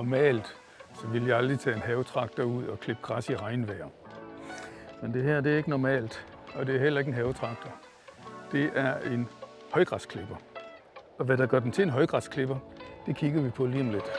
normalt, så ville jeg aldrig tage en havetraktor ud og klippe græs i regnvejr. Men det her, det er ikke normalt, og det er heller ikke en havetraktor. Det er en højgræsklipper. Og hvad der gør den til en højgræsklipper, det kigger vi på lige om lidt.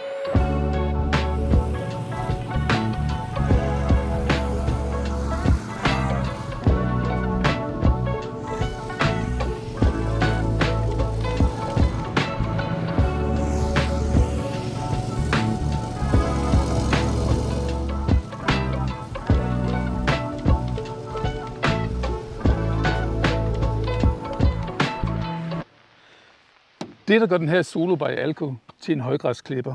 Det, der gør den her Solo by Alco til en højgræsklipper,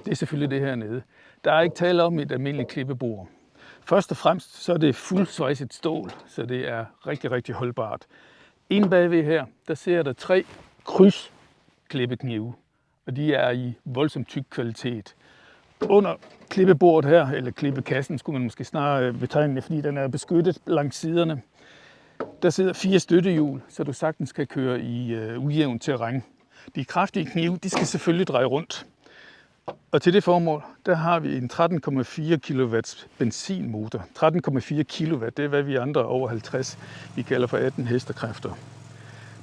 det er selvfølgelig det her nede. Der er ikke tale om et almindeligt klippebord. Først og fremmest så er det fuldsvejset stål, så det er rigtig, rigtig holdbart. Inde bagved her, der ser der 3 krydsklippeknive, og de er i voldsomt tyk kvalitet. Under klippebordet her, eller klippekassen, skulle man måske snarere betegne det, fordi den er beskyttet langs siderne. Der sidder 4 støttehjul, så du sagtens kan køre i ujævnt terræn. De kraftige knive, de skal selvfølgelig dreje rundt. Og til det formål, der har vi en 13,4 kW benzinmotor. 13,4 kW, det er hvad vi andre over 50, vi kalder for 18 hestekræfter.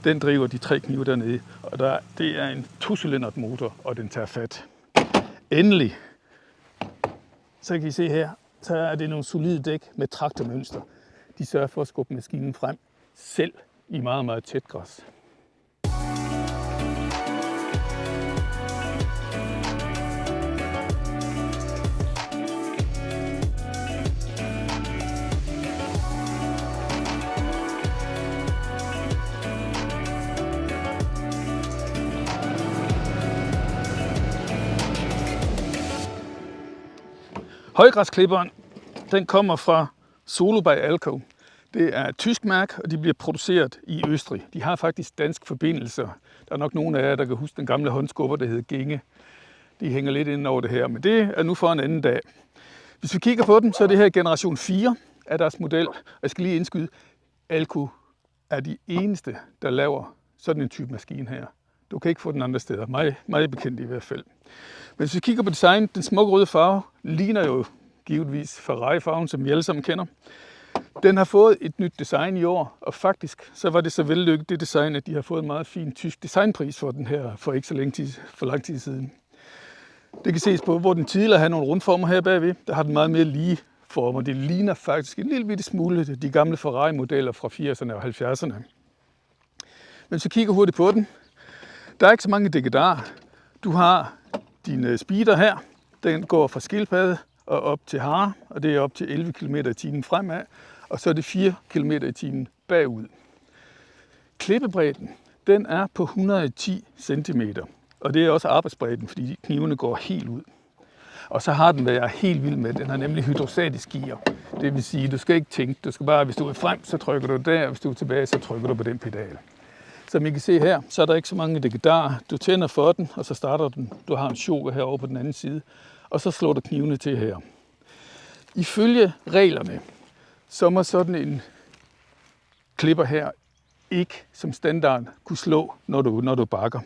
Den driver de 3 knive dernede, og det er en 2-cylindret motor, og den tager fat. Endelig, så kan I se her, så er det nogle solide dæk med traktormønster. De sørger for at skubbe maskinen frem, selv i meget, meget tæt græs. Højgræsklipperen, den kommer fra Solo by Alco. Det er et tysk mærke, og de bliver produceret i Østrig. De har faktisk dansk forbindelser. Der er nok nogle af jer, der kan huske den gamle håndskubber, der hed Ginge. De hænger lidt ind over det her, men det er nu for en anden dag. Hvis vi kigger på den, så er det her generation 4 af deres model. Jeg skal lige indskyde, Alco er de eneste, der laver sådan en type maskine her. Du kan ikke få den andre steder, meget bekendt i hvert fald. Men hvis vi kigger på design, den smukke røde farve ligner jo givetvis Ferrari-farven, som vi alle sammen kender. Den har fået et nyt design i år, og faktisk så var det så vellykket det design, at de har fået en meget fin tysk designpris for den her for ikke så lang tid siden. Det kan ses på, hvor den tidligere havde nogle rundformer her bagved. Der har den meget mere lige former. Det ligner faktisk en lille bitte smule de gamle Ferrari-modeller fra 80'erne og 70'erne. Men så kigger hurtigt på den. Der er ikke så mange dækkedarer. Du har din speeder her. Den går fra skildpadde og op til hare, og det er op til 11 km i timen fremad, og så er det 4 km i timen bagud. Klippebredden, den er på 110 cm, og det er også arbejdsbredden, fordi knivene går helt ud. Og så har den, hvad jeg er helt vild med, den har nemlig hydrostatisk gear. Det vil sige, du skal ikke tænke, du skal bare, hvis du er frem, så trykker du der, hvis du er tilbage, så trykker du på den pedal. Som I kan se her, så er der ikke så mange dækkedarer. Du tænder for den, og så starter den. Du har en choker herovre på den anden side, og så slår du knivene til her. Ifølge reglerne, så må sådan en klipper her ikke som standard kunne slå, når du bakker.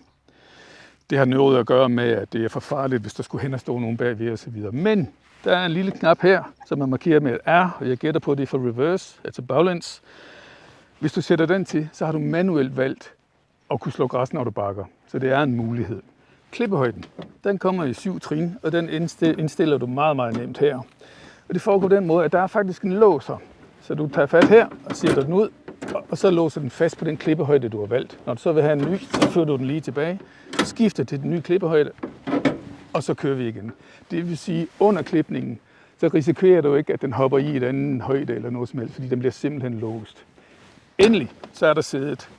Det har noget at gøre med, at det er for farligt, hvis der skulle hen og stå nogen bagved osv. Men der er en lille knap her, som er markeret med et R, og jeg gætter på, at det er for reverse, altså baglæns. Hvis du sætter den til, så har du manuelt valgt at kunne slå græs, når du bakker. Så det er en mulighed. Klippehøjden, den kommer i 7 trin, og den indstiller du meget, meget nemt her. Og det foregår på den måde, at der er faktisk en låser. Så du tager fat her og sætter den ud, og så låser den fast på den klippehøjde, du har valgt. Når du så vil have en ny, så fører du den lige tilbage, skifter til den nye klippehøjde, og så kører vi igen. Det vil sige, under klipningen, så risikerer du ikke, at den hopper i et andet højde eller noget som helst, fordi den bliver simpelthen låst. Endelig så er der sædet.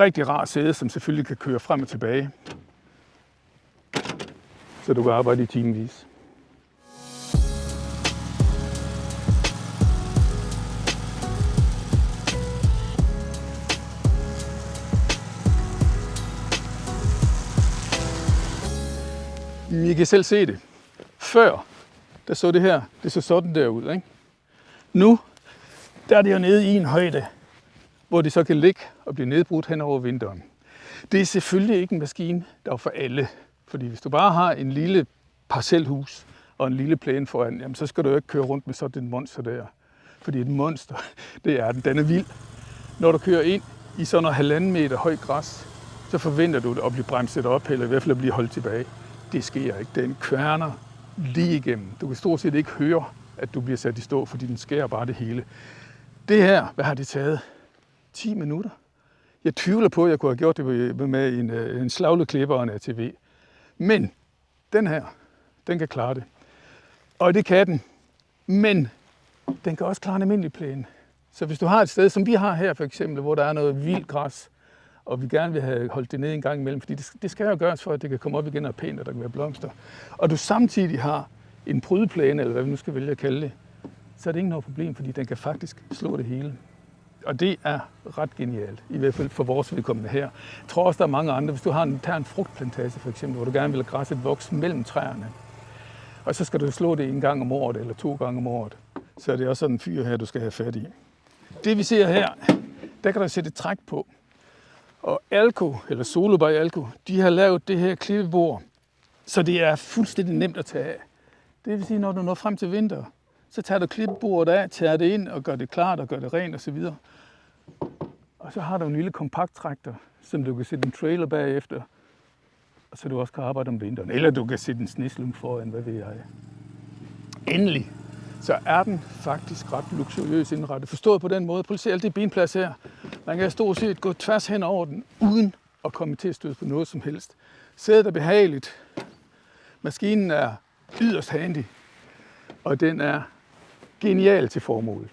Rigtig rar sæde, som selvfølgelig kan køre frem og tilbage, så du kan arbejde i timevis. I kan selv se det. Før, der så det her, det så sådan der ud, ikke? Nu, der er det jo nede i en højde, hvor det så kan ligge og blive nedbrudt hen over vinteren. Det er selvfølgelig ikke en maskine, der er for alle. Fordi hvis du bare har en lille parcelhus og en lille plæne foran, jamen så skal du jo ikke køre rundt med sådan et monster der. Fordi et monster, det er den. Den er vild. Når du kører ind i sådan noget 1,5 meter højt græs, så forventer du at blive bremset op, eller i hvert fald at blive holdt tilbage. Det sker ikke. Den kværner lige igennem. Du kan stort set ikke høre, at du bliver sat i stå, fordi den skærer bare det hele. Det her, hvad har det taget? 10 minutter? Jeg tvivler på, at jeg kunne have gjort det med en slagleklipper og en ATV. Men den her, den kan klare det. Og det kan den. Men den kan også klare en almindelig plæne. Så hvis du har et sted, som vi har her for eksempel, hvor der er noget vildt græs, og vi gerne vil have holdt det ned en gang imellem, fordi det skal jo gøres for, at det kan komme op igen og er pænt, og der kan være blomster. Og du samtidig har en prydeplæne, eller hvad vi nu skal vælge at kalde det, så er det ikke noget problem, fordi den kan faktisk slå det hele. Og det er ret genialt, i hvert fald for vores vedkommende her. Jeg tror også, der er mange andre. Hvis du tager en frugtplantage for eksempel, hvor du gerne vil have græsset vokse mellem træerne, og så skal du slå det 1 gang om året eller 2 gange om året, så er det også sådan en fyr her, du skal have fat i. Det vi ser her, der kan du sætte et træk på. Og Alco, eller Solo by Alco, de har lavet det her klippebord, så det er fuldstændig nemt at tage af. Det vil sige, når du når frem til vinter, så tager du klippebordet af, tager det ind og gør det klart og gør det rent osv. Og så har du en lille kompakt traktor, som du kan sætte en trailer bagefter, og så du også kan arbejde om vinteren. Eller du kan sætte en sneslung foran, hvad ved jeg. Endelig, så er den faktisk ret luksuriøs indrettet. Forstået på den måde. Prøv at se alt det benplads her. Man kan stort set gå tværs hen over den, uden at komme til at støde på noget som helst. Sædet er behageligt. Maskinen er yderst handy. Og den er genial til formålet.